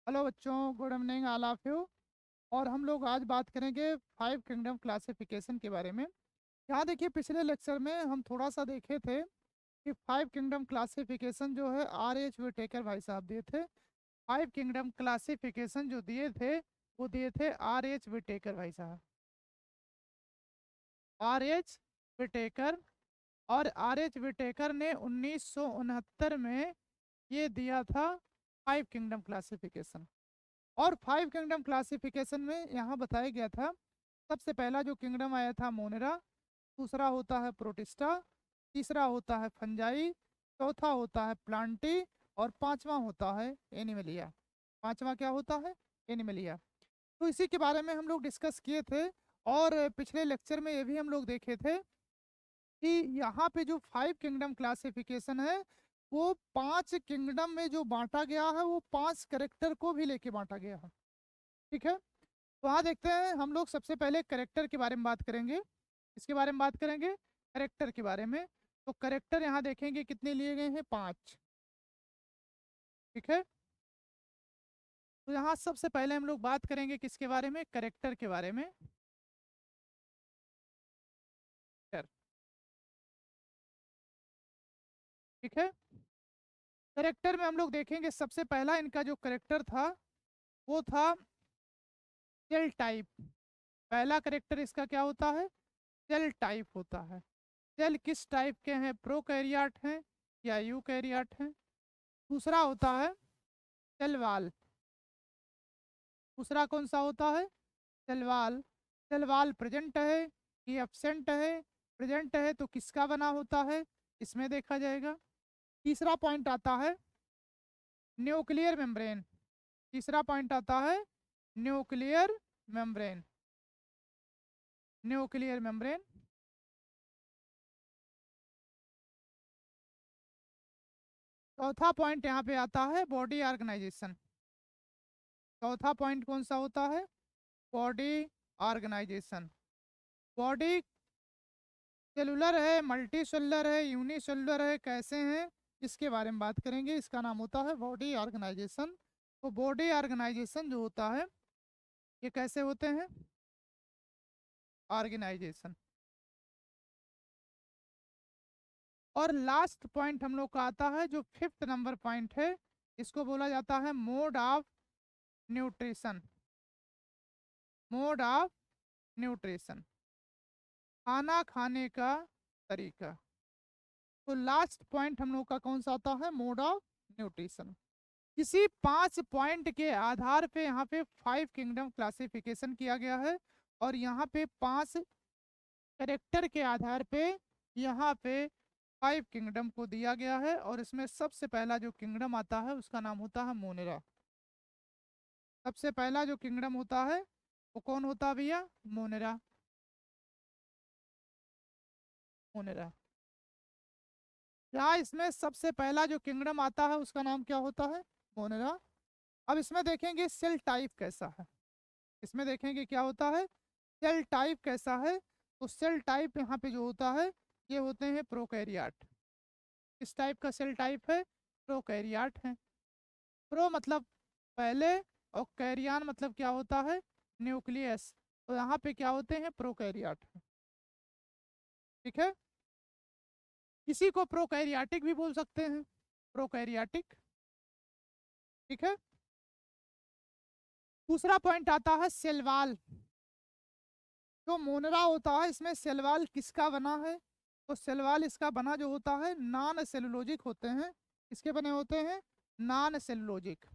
Hello बच्चों, good evening all of you. और हम लोग आज बात करेंगे फाइव किंगडम क्लासिफिकेशन के बारे में। यहाँ देखिए, पिछले लेक्चर में हम थोड़ा सा देखे थे कि फाइव किंगडम क्लासिफिकेशन जो है R H विटेकर भाई साहब दिए थे। फाइव किंगडम क्लासिफिकेशन जो दिए थे वो दिए थे R H विटेकर भाई साहब, R H विटेकर। और R H विटेकर ने 1969 में ये दिया था फाइव किंगडम क्लासिफिकेशन। और फाइव किंगडम क्लासिफिकेशन में यहाँ बताया गया था, सबसे पहला जो किंगडम आया था मोनेरा, दूसरा होता है प्रोटिस्टा, तीसरा होता है फंजाई, चौथा होता है प्लांटी, और पांचवा होता है एनिमलिया। पांचवा क्या होता है? एनिमलिया। तो इसी के बारे में हम लोग डिस्कस किए थे। और पिछले लेक्चर में ये भी हम लोग देखे थे कि यहाँ पे जो फाइव किंगडम क्लासिफिकेशन है वो पांच किंगडम में जो बांटा गया है वो पांच करेक्टर को भी लेके बांटा गया है। ठीक है, तो हाँ देखते हैं। हम लोग सबसे पहले करेक्टर के बारे में बात करेंगे। इसके बारे में बात करेंगे, करेक्टर के बारे में। तो करेक्टर यहाँ देखेंगे कितने लिए गए हैं, पांच। ठीक है, तो यहाँ सबसे पहले हम लोग बात करेंगे किसके बारे में, करेक्टर के बारे में। ठीक है, करेक्टर में हम लोग देखेंगे सबसे पहला इनका जो करेक्टर था वो था सेल टाइप। पहला करेक्टर इसका क्या होता है? सेल टाइप होता है। सेल किस टाइप के हैं, प्रोकैरियोट हैं या यूकैरियोट हैं। दूसरा होता है सेल वॉल। दूसरा कौन सा होता है? Cell wall. Cell wall present है कि एब्सेंट है? प्रेजेंट है तो किसका बना होता है, इसमें देखा जाएगा। तीसरा पॉइंट आता है न्यूक्लियर मेम्ब्रेन। तीसरा पॉइंट आता है न्यूक्लियर मेम्ब्रेन। Nuclear membrane. चौथा पॉइंट यहाँ पे आता है बॉडी ऑर्गेनाइजेशन। चौथा पॉइंट कौन सा होता है? Body organisation. बॉडी सेलुलर है, मल्टी सेलुलर है, यूनिसेलुलर है, कैसे हैं, इसके बारे में बात करेंगे। इसका नाम होता है बॉडी ऑर्गेनाइजेशन। तो बॉडी ऑर्गेनाइजेशन जो होता है ये कैसे होते हैं, ऑर्गेनाइजेशन। और लास्ट पॉइंट हम लोग का आता है जो फिफ्थ नंबर पॉइंट है, इसको बोला जाता है mode of nutrition. Mode of nutrition, खाना खाने का तरीका। तो लास्ट पॉइंट हम लोग का कौन सा आता है, मोड ऑफ न्यूट्रिशन। इसी पांच पॉइंट के आधार पे यहाँ पे फाइव किंगडम क्लासिफिकेशन किया गया है। और यहाँ पे पांच कैरेक्टर के आधार पे यहाँ पे फाइव किंगडम को दिया गया है। और इसमें सबसे पहला जो किंगडम आता है उसका नाम होता है मोनेरा। सबसे पहला जो किंगडम होता है वो कौन होता है भैया? मोनेरा। मोनेरा। यहाँ इसमें सबसे पहला जो किंगडम आता है उसका नाम क्या होता है? मोनेरा। अब इसमें देखेंगे सेल टाइप कैसा है। इसमें देखेंगे क्या होता है, सेल टाइप कैसा है। तो सेल टाइप यहाँ पे जो होता है ये होते हैं प्रोकैरियोट। किस टाइप का सेल टाइप है? प्रोकैरियोट है। प्रो मतलब पहले, और कैरियन मतलब क्या होता है? न्यूक्लियस। तो यहाँ पे क्या होते हैं, प्रोकैरियोट। ठीक है, इसी को प्रोकैरियोटिक भी बोल सकते हैं, प्रोकैरियोटिक। ठीक है, दूसरा पॉइंट आता है सेलवाल। जो मोनरा होता है इसमें सेलवाल किसका बना है? तो सेलवाल इसका बना जो होता है नॉन सेलुलोजिक होते हैं। किसके बने होते हैं? Non cellulosic.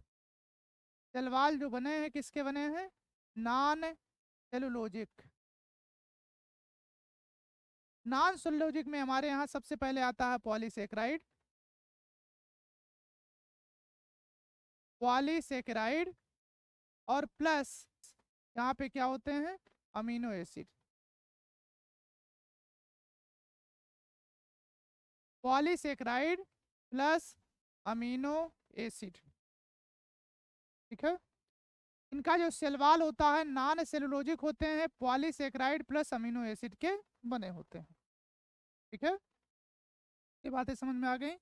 सेलवाल जो बने हैं किसके बने हैं? Non cellulosic. नॉन सेलुलोजिक में हमारे यहाँ सबसे पहले आता है पॉलीसेकेराइड। पॉलीसेकेराइड और प्लस यहाँ पे क्या होते हैं, amino acid. Polysaccharide plus amino acid. ठीक है, इनका जो सेलवाल होता है नॉन सेलुलोजिक होते हैं, पॉलीसेकेराइड प्लस अमीनो एसिड के बने होते हैं। ठीक है, ये बातें समझ में आ गई।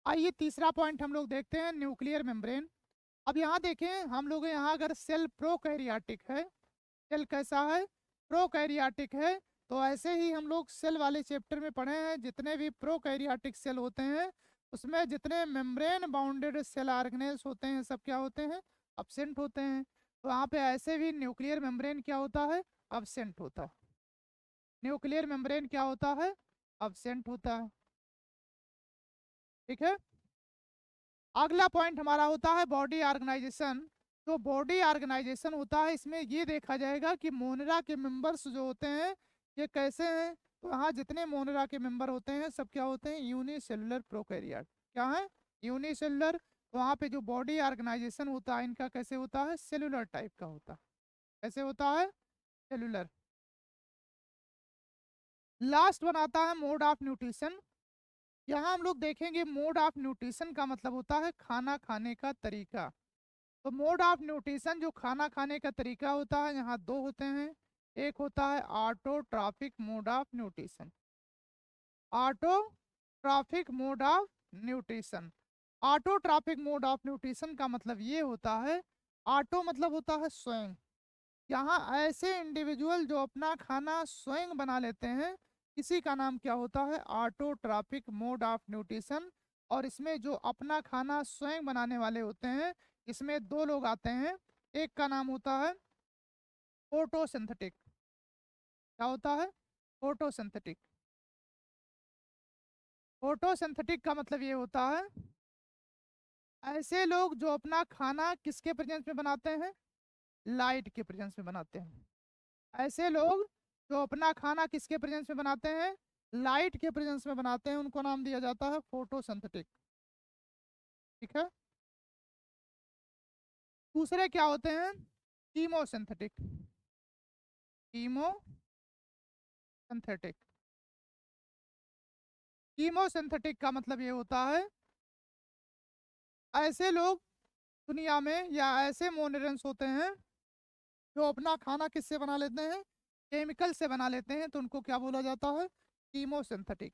आइए तीसरा पॉइंट हम लोग देखते हैं, न्यूक्लियर मेम्ब्रेन। अब यहाँ देखें हम लोग, यहाँ अगर सेल प्रोकैरियोटिक है, सेल कैसा है, प्रोकैरियोटिक है, तो ऐसे ही हम लोग सेल वाले चैप्टर में पढ़े हैं, जितने भी प्रोकैरियोटिक सेल होते हैं उसमें जितने मेम्ब्रेन बाउंडेड सेल ऑर्गेनेल्स होते हैं सब क्या होते हैं, अब्सेंट होते हैं। तो यहाँ पे ऐसे भी न्यूक्लियर मेम्ब्रेन क्या होता है, अब्सेंट होता है। न्यूक्लियर मेम्ब्रेन क्या होता है, अब्सेंट होता है। ठीक है। अगला पॉइंट हमारा होता है बॉडी ऑर्गेनाइजेशन। तो बॉडी ऑर्गेनाइजेशन होता है, इसमें ये देखा जाएगा कि मोनरा के मेंबर्स जो होते हैं ये कैसे हैं। तो यहाँ जितने मोनरा के मेंबर होते हैं सब क्या होते हैं, यूनिसेलुलर प्रोकैरियोट। क्या है, यूनिसेलुलर। तो वहाँ पे जो बॉडी ऑर्गेनाइजेशन होता है इनका कैसे होता है, सेलुलर टाइप का होता है। कैसे होता है, सेलुलर। लास्ट वन आता है मोड ऑफ न्यूट्रिशन। यहाँ हम लोग देखेंगे मोड ऑफ न्यूट्रिशन का मतलब होता है खाना खाने का तरीका। तो मोड ऑफ न्यूट्रिशन जो खाना खाने का तरीका होता है, यहाँ दो होते हैं। एक होता है autotrophic mode of nutrition. Autotrophic mode of nutrition. Autotrophic mode of nutrition का मतलब ये होता है, ऑटो मतलब होता है स्वयं। यहाँ ऐसे इंडिविजुअल जो अपना खाना स्वयं बना लेते हैं इसी का नाम क्या होता है, ऑटोट्रॉफिक मोड ऑफ न्यूट्रिशन। और इसमें जो अपना खाना स्वयं बनाने वाले होते हैं इसमें दो लोग आते हैं। एक का नाम होता है फोटोसिंथेटिक। क्या होता है, फोटोसिंथेटिक। फोटोसिंथेटिक का मतलब ये होता है ऐसे लोग जो अपना खाना किसके प्रेजेंस में बनाते हैं, लाइट के प्रेजेंस में बनाते हैं। ऐसे लोग जो अपना खाना किसके प्रेजेंस में बनाते हैं, लाइट के प्रेजेंस में बनाते हैं, उनको नाम दिया जाता है फोटोसिंथेटिक। ठीक है। दूसरे क्या होते हैं, कीमोसिंथेटिक। कीमोसिंथेटिक। कीमोसिंथेटिक का मतलब ये होता है ऐसे लोग दुनिया में या ऐसे मोनेरेंस होते हैं जो अपना खाना किससे बना लेते हैं, केमिकल से बना लेते हैं, तो उनको क्या बोला जाता है, कीमोसिंथेटिक।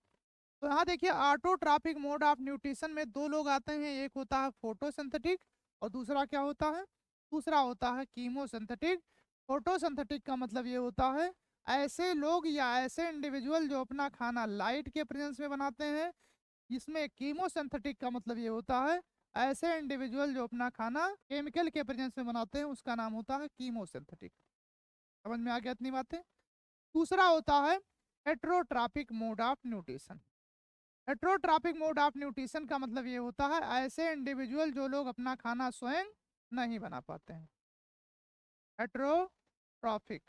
तो यहाँ देखिए ऑटोट्रॉपिक मोड ऑफ न्यूट्रिशन में दो लोग आते हैं, एक होता है फोटोसिंथेटिक और दूसरा क्या होता है, दूसरा होता है कीमोसिंथेटिक। फोटोसिंथेटिक का मतलब ये होता है ऐसे लोग या ऐसे इंडिविजुअल जो अपना खाना लाइट के प्रेजेंस में बनाते हैं। इसमें कीमोसिंथेटिक का मतलब ये होता है ऐसे इंडिविजुअल जो अपना खाना केमिकल के प्रेजेंस में बनाते हैं, उसका नाम होता है कीमोसिंथेटिक। समझ में आ गया इतनी बातें। दूसरा होता है heterotrophic mode of nutrition. Heterotrophic mode of nutrition का मतलब ये होता है ऐसे इंडिविजुअल जो लोग अपना खाना स्वयं नहीं बना पाते हैं। हेट्रोट्रॉपिक।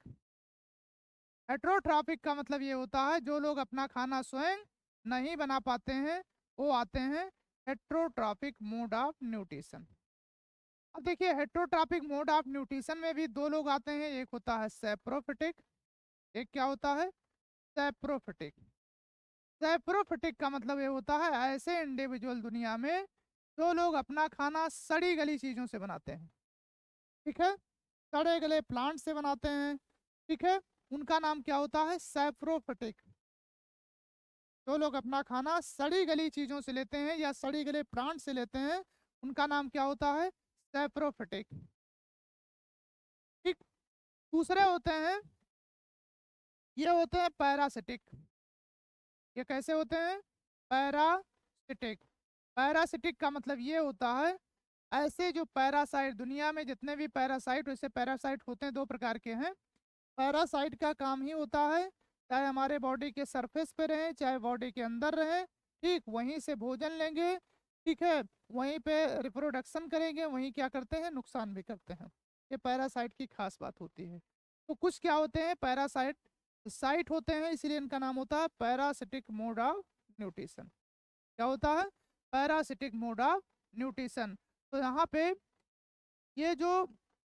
हेट्रोट्रॉपिक का मतलब ये होता है जो लोग अपना खाना स्वयं नहीं बना पाते हैं, वो आते हैं हेट्रोट्रॉपिक मोड ऑफ न्यूट्रिशन। अब देखिए हेट्रोट्रॉपिक मोड ऑफ न्यूट्रिशन में भी दो लोग आते हैं, एक होता है सेप्रोफिटिक, एक क्या होता है, सेप्रोफिटिक। सेप्रोफिटिक का मतलब ये होता है ऐसे इंडिविजुअल दुनिया में जो लोग अपना खाना सड़ी गली चीजों से बनाते हैं। ठीक है, सड़े गले प्लांट से बनाते हैं। ठीक है, उनका नाम क्या होता है, सेप्रोफिटिक। जो लोग अपना खाना सड़ी गली चीजों से लेते हैं या सड़ी गले प्लांट से लेते हैं उनका नाम क्या होता है, सेप्रोफिटिक। ठीक। दूसरे होते हैं, ये होते हैं पैरासिटिक। ये कैसे होते हैं, पैरासिटिक। पैरासिटिक का मतलब ये होता है ऐसे जो पैरासाइट, दुनिया में जितने भी पैरासाइट, वैसे पैरासाइट होते हैं दो प्रकार के हैं। पैरासाइट का काम ही होता है चाहे हमारे बॉडी के सरफेस पे रहें चाहे बॉडी के अंदर रहें, ठीक वहीं से भोजन लेंगे, ठीक है, वहीं पे रिप्रोडक्शन करेंगे, वहीं क्या करते हैं, नुकसान भी करते हैं। ये पैरासाइट की खास बात होती है। तो कुछ क्या होते हैं, पैरासाइट साइट होते हैं, इसलिए इनका नाम होता है पैरासिटिक मोड ऑफ न्यूट्रिशन। क्या होता है, पैरासिटिक मोड ऑफ न्यूट्रिशन। तो यहाँ पे ये जो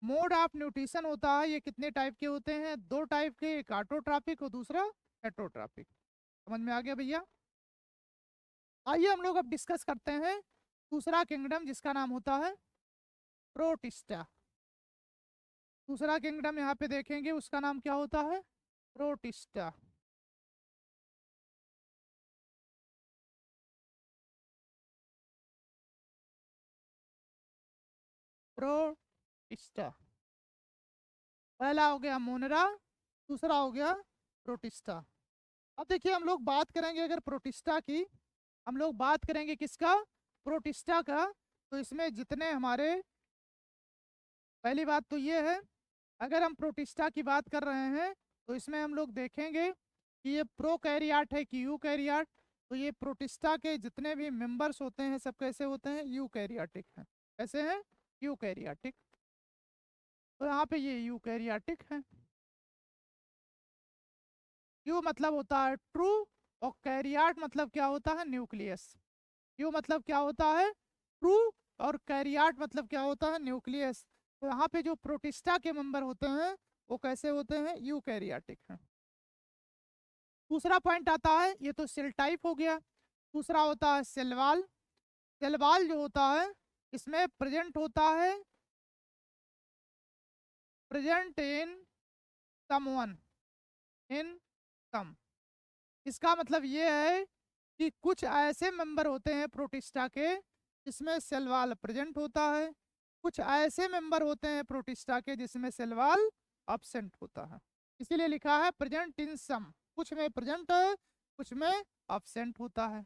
मोड ऑफ न्यूट्रिशन होता है ये कितने टाइप के होते हैं, दो टाइप के, एक ऑटोट्रॉपिक और दूसरा हेट्रोट्रॉपिक। समझ में आ गया भैया। आइए हम लोग अब डिस्कस करते हैं दूसरा किंगडम जिसका नाम होता है प्रोटिस्टा। दूसरा किंगडम यहाँ पे देखेंगे उसका नाम क्या होता है, प्रोटिस्टा। प्रोटिस्टा। पहला हो गया मोनरा, दूसरा हो गया प्रोटिस्टा। अब देखिए हम लोग बात करेंगे अगर प्रोटिस्टा की, हम लोग बात करेंगे किसका, प्रोटिस्टा का। तो इसमें जितने हमारे, पहली बात तो ये है, अगर हम प्रोटिस्टा की बात कर रहे हैं तो इसमें हम लोग देखेंगे कि ये प्रोकैरियोट है कि यूकैरियोट। तो ये प्रोटिस्टा के जितने भी मेंबर्स होते हैं सब कैसे होते हैं, यूकैरियोटिक हैं। कैसे हैं, यूकैरियोटिक। तो यहाँ पे ये यूकैरियोटिक है। यू मतलब होता है ट्रू, और कैरियोट मतलब क्या होता है, न्यूक्लियस। यू मतलब क्या होता है, ट्रू, और कैरियोट मतलब क्या होता है, न्यूक्लियस। तो यहाँ पे जो प्रोटिस्टा के मेंबर होते हैं वो कैसे होते हैं, यूकैरियोटिक हैं। दूसरा पॉइंट आता है, ये तो सेल टाइप हो गया। दूसरा होता है सेल वॉल। सेल वॉल जो होता है इसमें प्रेजेंट होता है, प्रेजेंट इन समवन, इन सम। इसका मतलब ये है कि कुछ ऐसे मेंबर होते हैं प्रोटिस्टा के जिसमें सेल वॉल प्रेजेंट होता है, कुछ ऐसे मेंबर होते हैं प्रोटिस्टा के जिसमें सेल वॉल एब्सेंट होता है। इसीलिए लिखा है प्रेजेंट इन सम, कुछ में प्रेजेंट है कुछ में एब्सेंट होता है।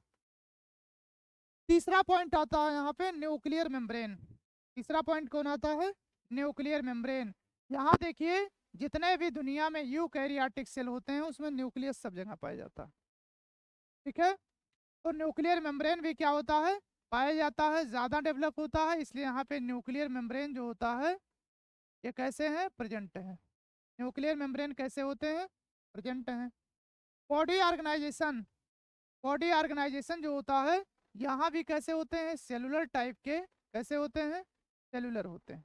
तीसरा पॉइंट आता है यहाँ पे न्यूक्लियर मेम्ब्रेन। तीसरा पॉइंट कौन आता है, न्यूक्लियर मेम्ब्रेन। यहाँ देखिए जितने भी दुनिया में यूकैरियोटिक सेल होते हैं उसमें न्यूक्लियस सब जगह पाया जाता है। ठीक है, तो न्यूक्लियर मेम्ब्रेन भी क्या होता है, पाया जाता है, ज़्यादा डेवलप होता है। इसलिए यहाँ पे न्यूक्लियर मेम्ब्रेन जो होता है ये कैसे हैं, प्रेजेंट है। न्यूक्लियर मेम्ब्रेन कैसे होते हैं, प्रेजेंट हैं। बॉडी ऑर्गेनाइजेशन, बॉडी ऑर्गेनाइजेशन जो होता है यहाँ भी कैसे होते हैं, सेलुलर टाइप के। कैसे होते हैं, सेलुलर होते हैं।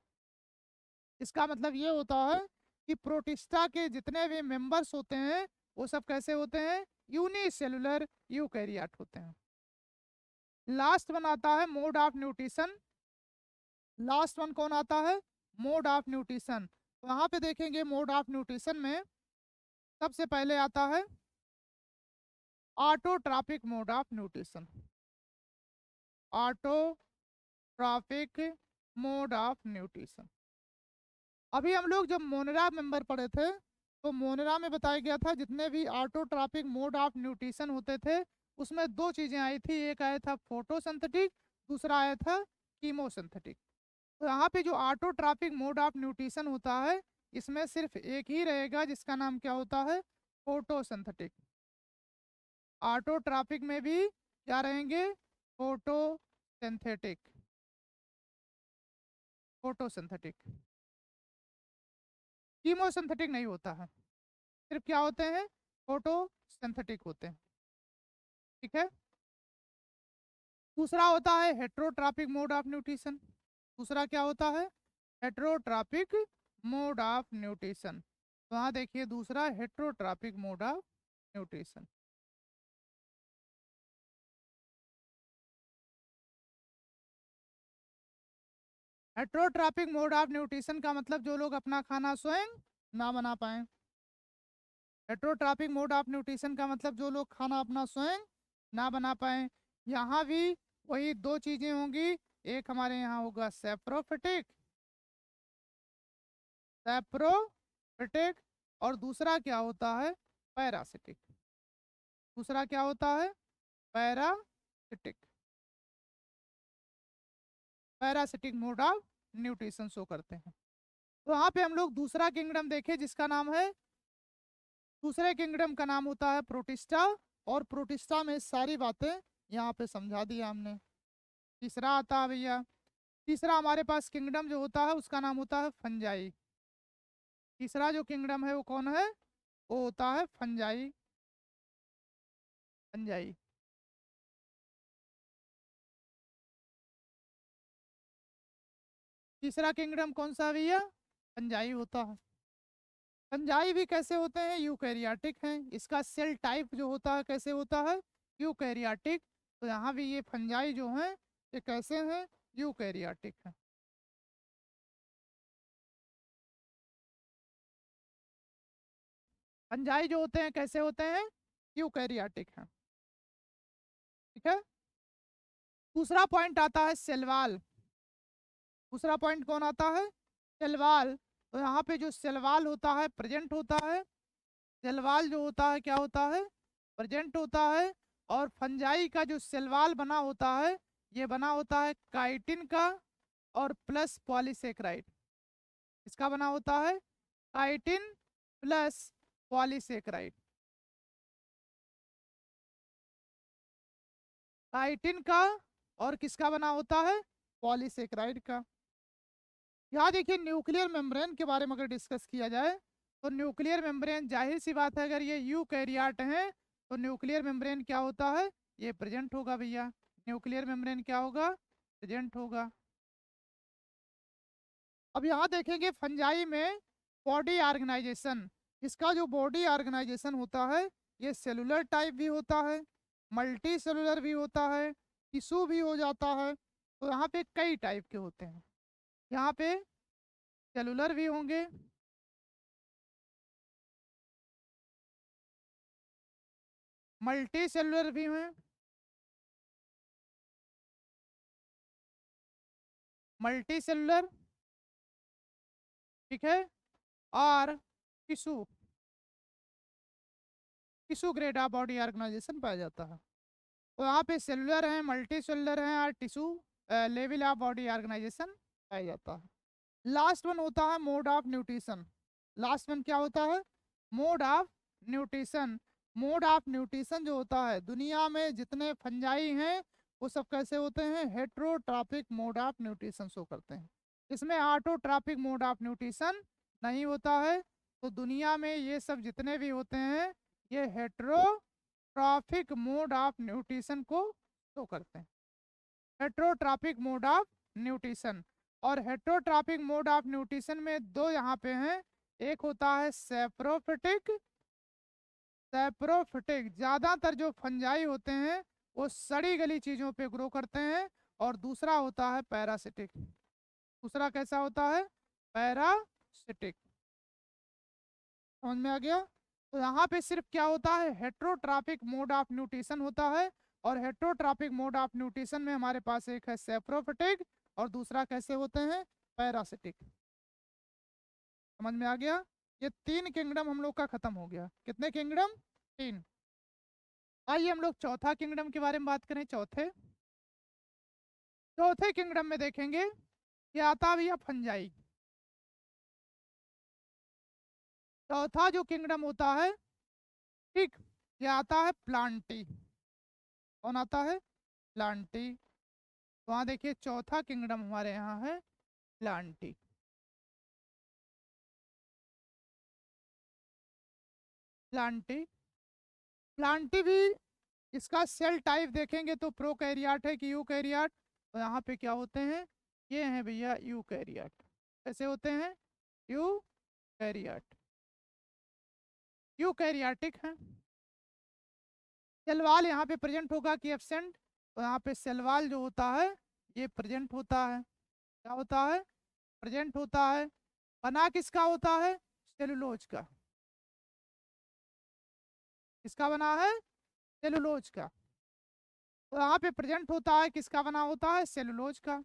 इसका मतलब ये होता है कि प्रोटिस्टा के जितने भी मेंबर्स होते हैं वो सब कैसे होते हैं, यूनिसेलुलर यूकैरियोट होते हैं। लास्ट वन आता है mode of nutrition. Last one कौन आता है, मोड ऑफ न्यूट्रिशन। तो यहाँ पे देखेंगे मोड ऑफ न्यूट्रिशन में सबसे पहले आता है autotrophic mode of nutrition. Autotrophic mode of nutrition. अभी हम लोग जब मोनरा मेंबर पढ़े थे तो मोनरा में बताया गया था जितने भी ऑटोट्रॉपिक मोड ऑफ न्यूट्रिशन होते थे उसमें दो चीजें आई थी, एक आया था फोटोसिंथेटिक, दूसरा आया था कीमोसिंथेटिक। तो यहाँ पे जो ऑटोट्रॉपिक मोड ऑफ न्यूट्रिशन होता है इसमें सिर्फ एक ही रहेगा जिसका नाम क्या होता है, फोटोसिंथेटिक। ऑटोट्रॉपिक में भी क्या रहेंगे, फोटोसिंथेटिक, फोटोसिंथेटिक। कीमोसिंथेटिक नहीं होता है, सिर्फ क्या होते हैं, फोटोसिंथेटिक होते हैं। ठीक है, दूसरा होता है हेट्रोट्रॉपिक मोड ऑफ न्यूट्रिशन। दूसरा क्या होता है, हेट्रोट्रॉपिक मोड ऑफ न्यूट्रिशन। तो यहाँ देखिए दूसरा heterotrophic mode of nutrition. Heterotrophic mode of nutrition का मतलब जो लोग अपना खाना स्वयं ना बना पाए। हेट्रोट्रॉपिक मोड ऑफ न्यूट्रिशन का मतलब जो लोग खाना अपना स्वयं ना बना पाए। यहाँ भी वही दो चीजें होंगी, एक हमारे यहाँ होगा सेप्रोफिटिक, सेप्रोफिटिक, और दूसरा क्या होता है, पैरासिटिक। दूसरा क्या होता है, parasitic. Parasitic mode of nutrition show करते हैं। तो यहाँ पे हम लोग दूसरा किंगडम देखें जिसका नाम है, दूसरे किंगडम का नाम होता है प्रोटिस्टा। और प्रोटिस्टा में सारी बातें यहाँ पे समझा दी हमने। तीसरा आता है भैया, तीसरा हमारे पास किंगडम जो होता है उसका नाम होता है फंजाई। तीसरा जो किंगडम है वो कौन है, वो होता है फंजाई, फंजाई। तीसरा किंगडम कौन सा है भैया, फंजाई होता है। फंजाई भी कैसे होते हैं, यूकैरियोटिक हैं। इसका सेल टाइप जो होता है कैसे होता है, यूकैरियोटिक। तो यहाँ भी ये फंजाई जो हैं ये कैसे हैं, यूकैरियोटिक हैं। फंजाई जो होते हैं कैसे होते हैं, यूकैरियोटिक हैं। ठीक है, दूसरा पॉइंट आता है सेल वॉल। दूसरा पॉइंट कौन आता है? Cell wall. तो यहाँ पे जो सेल वॉल होता है प्रेजेंट होता है, सेल वॉल जो होता है क्या होता है? प्रेजेंट होता है। और फंजाई का जो सेल वॉल बना होता है ये बना होता है काइटिन का और प्लस पॉलीसेकेराइड। इसका बना होता है काइटिन प्लस पॉलीसेकेराइड। काइटिन का और किसका बना होता है? पॉलीसेकेराइड का। यहाँ देखिए न्यूक्लियर मेम्ब्रेन के बारे में अगर डिस्कस किया जाए तो न्यूक्लियर मेम्ब्रेन जाहिर सी बात है अगर ये यूकैरियोट है तो न्यूक्लियर मेम्ब्रेन क्या होता है? ये प्रेजेंट होगा भैया। न्यूक्लियर मेम्ब्रेन क्या होगा? प्रेजेंट होगा। अब यहाँ देखेंगे फंजाई में बॉडी ऑर्गेनाइजेशन। इसका जो बॉडी ऑर्गेनाइजेशन होता है ये सेलुलर टाइप भी होता है, मल्टी सेलुलर भी होता है, टिश्यू भी हो जाता है। तो यहाँ पे कई टाइप के होते हैं। यहाँ पे सेलुलर भी होंगे, मल्टी सेलुलर भी हैं, मल्टी सेलुलर, ठीक है, और tissue, tissue grade of body organisation पाया जाता है। तो यहाँ पे सेलुलर हैं, मल्टी सेलुलर हैं और tissue level of body organisation पाया जाता है। लास्ट वन होता है mode of nutrition. Last one क्या होता है? Mode of nutrition. Mode of nutrition जो होता है दुनिया में जितने फंजाई हैं वो सब कैसे होते हैं? Heterotrophic mode of nutrition show करते हैं। इसमें ऑटोट्रॉपिक मोड ऑफ न्यूट्रिशन नहीं होता है। तो दुनिया में ये सब जितने भी होते हैं ये हेट्रोट्रॉपिक मोड ऑफ न्यूट्रिशन को शो करते हैं। Heterotrophic mode of nutrition. और हेट्रोट्रॉपिक मोड ऑफ न्यूट्रिशन में दो यहाँ पे हैं। एक होता है सेप्रोफिटिक। सेप्रोफिटिक ज्यादातर जो फंजाई होते हैं वो सड़ी गली चीजों पे ग्रो करते हैं। और दूसरा होता है पैरासिटिक। दूसरा कैसा होता है? पैरासिटिक। समझ में आ गया? तो यहाँ पे सिर्फ क्या होता है? हेट्रोट्रॉपिक मोड ऑफ न्यूट्रिशन होता है। और हेट्रोट्रॉपिक मोड ऑफ न्यूट्रिशन में हमारे पास एक है सेप्रोफिटिक और दूसरा कैसे होते हैं? पैरासिटिक। समझ में आ गया? ये तीन किंगडम हम लोग का खत्म हो गया। कितने किंगडम? तीन। आइए हम लोग चौथा किंगडम के बारे में बात करें। चौथे चौथे किंगडम में देखेंगे ये आता भैया फंजाई। चौथा जो किंगडम होता है, ठीक, ये आता है प्लांटी। कौन आता है? प्लांटी। वहां देखिए चौथा किंगडम हमारे यहाँ है प्लांटी। प्लांटी, प्लांटी भी इसका सेल टाइप देखेंगे तो प्रोकैरियोट है कि यूकैरियोट? तो यहाँ पे क्या होते हैं? ये हैं भैया यूकैरियोट। कैसे होते हैं? यूकैरियोट, यूकैरियोटिक हैं। सेलवाल यहाँ पे प्रेजेंट होगा कि एब्सेंट? तो यहाँ पे सेलवाल जो होता है ये प्रेजेंट होता है। क्या होता है? प्रेजेंट होता है। बना किसका होता है? सेलुलोज का। किसका बना है? सेलुलोज का। तो यहाँ पे प्रेजेंट होता है, किसका बना होता है? सेलुलोज का।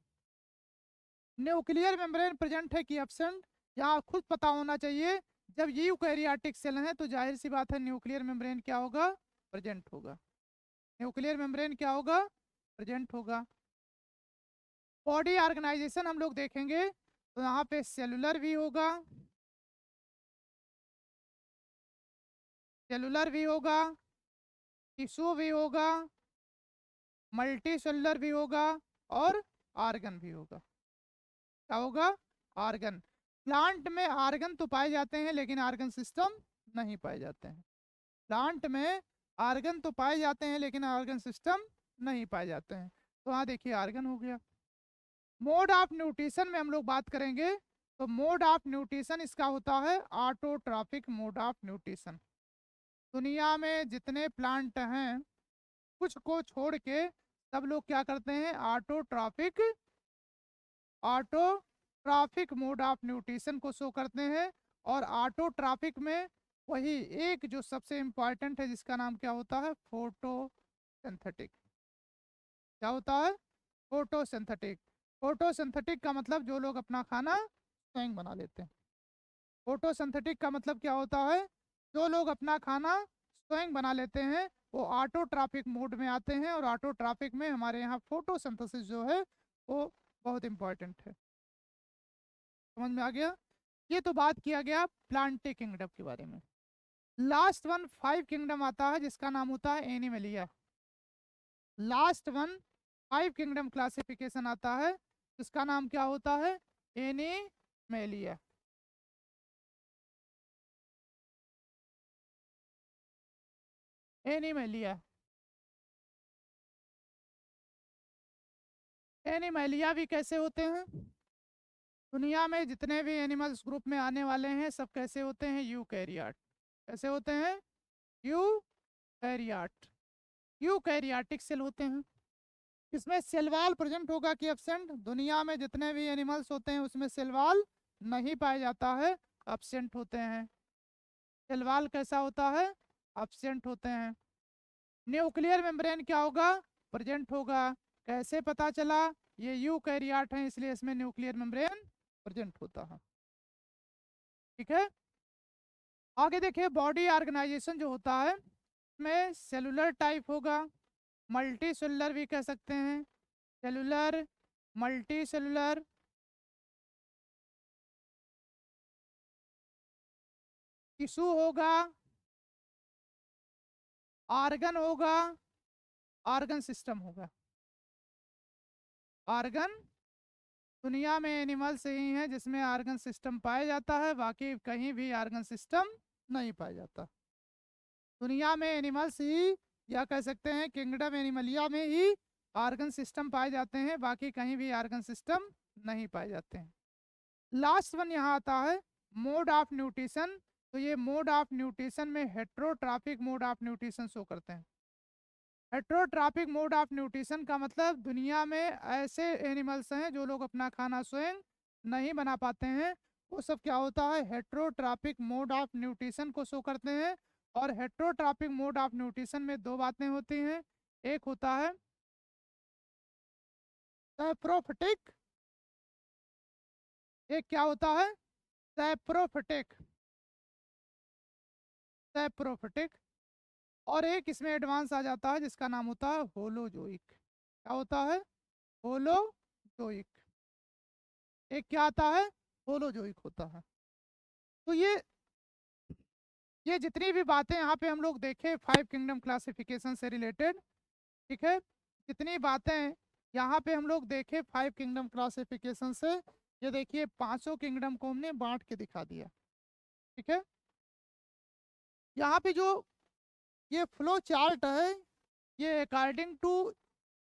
न्यूक्लियर मेम्ब्रेन प्रेजेंट है कि एब्सेंट? यहाँ खुद पता होना चाहिए। जब ये यूकैरियोटिक सेल है तो जाहिर सी बात है न्यूक्लियर मेम्ब्रेन क्या होगा? प्रेजेंट होगा। न्यूक्लियर मेम्ब्रेन क्या होगा? प्रेजेंट होगा। बॉडी ऑर्गेनाइजेशन हम लोग देखेंगे तो यहाँ पे सेलुलर भी होगा, सेलुलर भी होगा, टिश्यू भी होगा, मल्टी सेलुलर भी होगा और आर्गन भी होगा। क्या होगा? आर्गन। प्लांट में आर्गन तो पाए जाते हैं लेकिन आर्गन सिस्टम नहीं पाए जाते हैं। प्लांट में आर्गन तो पाए जाते हैं लेकिन आर्गन सिस्टम नहीं पाए जाते हैं। तो हाँ देखिए आर्गन हो गया। मोड ऑफ न्यूट्रिशन में हम लोग बात करेंगे तो मोड ऑफ न्यूट्रिशन इसका होता है ऑटोट्रॉपिक मोड ऑफ न्यूट्रिशन। दुनिया में जितने प्लांट हैं कुछ को छोड़ के सब लोग क्या करते हैं? Autotrophic, autotrophic mode of nutrition को शो करते हैं। और ऑटोट्रॉपिक में वही एक जो सबसे इंपॉर्टेंट है जिसका नाम क्या होता है? फोटोसिंथेटिक। क्या होता है? फोटोसिंथेटिक। फोटोसिंथेटिक का मतलब जो लोग अपना खाना स्वयं बना लेते हैं। फोटोसिंथेटिक का मतलब क्या होता है? जो लोग अपना खाना स्वयं बना लेते हैं वो ऑटोट्रॉपिक मोड में आते हैं, और ऑटोट्रॉपिक में हमारे यहाँ फोटोसिंथेसिस जो है वो बहुत इंपॉर्टेंट है। समझ में आ गया? ये तो बात किया गया प्लांटे किंगडम के बारे में। लास्ट वन 5 किंगडम आता है जिसका नाम होता है Animalia. Last one 5 kingdom classification आता है जिसका नाम क्या होता है? एनिमलिया। एनिमलिया। एनिमलिया भी कैसे होते हैं? दुनिया में जितने भी एनिमल्स ग्रुप में आने वाले हैं सब कैसे होते हैं? यूकैरियोट। कैसे होते हैं? यूकैरियोट। यूकैरियोटिक सेल होते हैं। इसमें सेल वॉल प्रेजेंट होगा कि एब्सेंट? दुनिया में जितने भी एनिमल्स होते हैं उसमें सेल वॉल नहीं पाया जाता है, एब्सेंट होते हैं। सेल वॉल कैसा होता है? एब्सेंट होते हैं। न्यूक्लियर मेम्ब्रेन क्या होगा? प्रेजेंट होगा। कैसे पता चला? ये यूकैरियोट है इसलिए इसमें न्यूक्लियर मेम्ब्रेन प्रेजेंट होता है। ठीक है, आगे देखिए बॉडी ऑर्गेनाइजेशन जो होता है इसमें सेलुलर टाइप होगा, मल्टी सेलुलर भी कह सकते हैं, सेलुलर, मल्टी सेलुलर, टिश्यू होगा, ऑर्गन होगा, ऑर्गन सिस्टम होगा। ऑर्गन, दुनिया में एनिमल्स ही हैं जिसमें ऑर्गन सिस्टम पाया जाता है, बाकी कहीं भी ऑर्गन सिस्टम नहीं पाया जाता। दुनिया में एनिमल्स ही, या कह सकते हैं किंगडम एनिमलिया में ही ऑर्गन सिस्टम पाए जाते हैं, बाकी कहीं भी ऑर्गन सिस्टम नहीं पाए जाते हैं। लास्ट वन यहाँ आता है मोड ऑफ न्यूट्रिशन। तो ये मोड ऑफ न्यूट्रिशन में heterotrophic mode of nutrition show करते हैं। हेट्रोट्रॉपिक मोड ऑफ न्यूट्रिशन का मतलब दुनिया में ऐसे एनिमल्स हैं जो लोग अपना खाना स्वयं नहीं बना पाते हैं, वो सब क्या होता है? हेट्रोट्रॉपिक मोड ऑफ न्यूट्रिशन को शो करते हैं। और हेट्रोट्रॉपिक मोड ऑफ न्यूट्रिशन में दो बातें होती हैं, एक होता है सैप्रोफिटिक, एक क्या होता है? सैप्रोफिटिक। सैप्रोफिटिक। और एक इसमें एडवांस आ जाता है जिसका नाम होता है होलोजोइक। क्या होता है? होलोजोइक। एक क्या आता है? होलोजोइक होता है। तो ये जितनी भी बातें यहाँ पे हम लोग देखें 5 किंगडम क्लासिफिकेशन से रिलेटेड, ठीक है, जितनी बातें यहाँ पे हम लोग देखें 5 किंगडम क्लासिफिकेशन से, ये देखिए पांचों किंगडम को हमने बांट के दिखा दिया। ठीक है, यहाँ पे जो ये फ्लो चार्ट है ये अकॉर्डिंग टू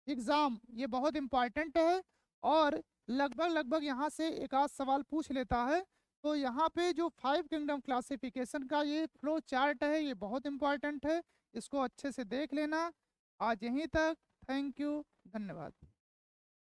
एग्जाम ये बहुत इंपॉर्टेंट है, और लगभग लगभग यहाँ से एक आध सवाल पूछ लेता है। तो यहाँ पे जो 5 किंगडम क्लासिफिकेशन का ये फ्लो चार्ट है ये बहुत इंपॉर्टेंट है, इसको अच्छे से देख लेना। आज यहीं तक, थैंक यू, धन्यवाद।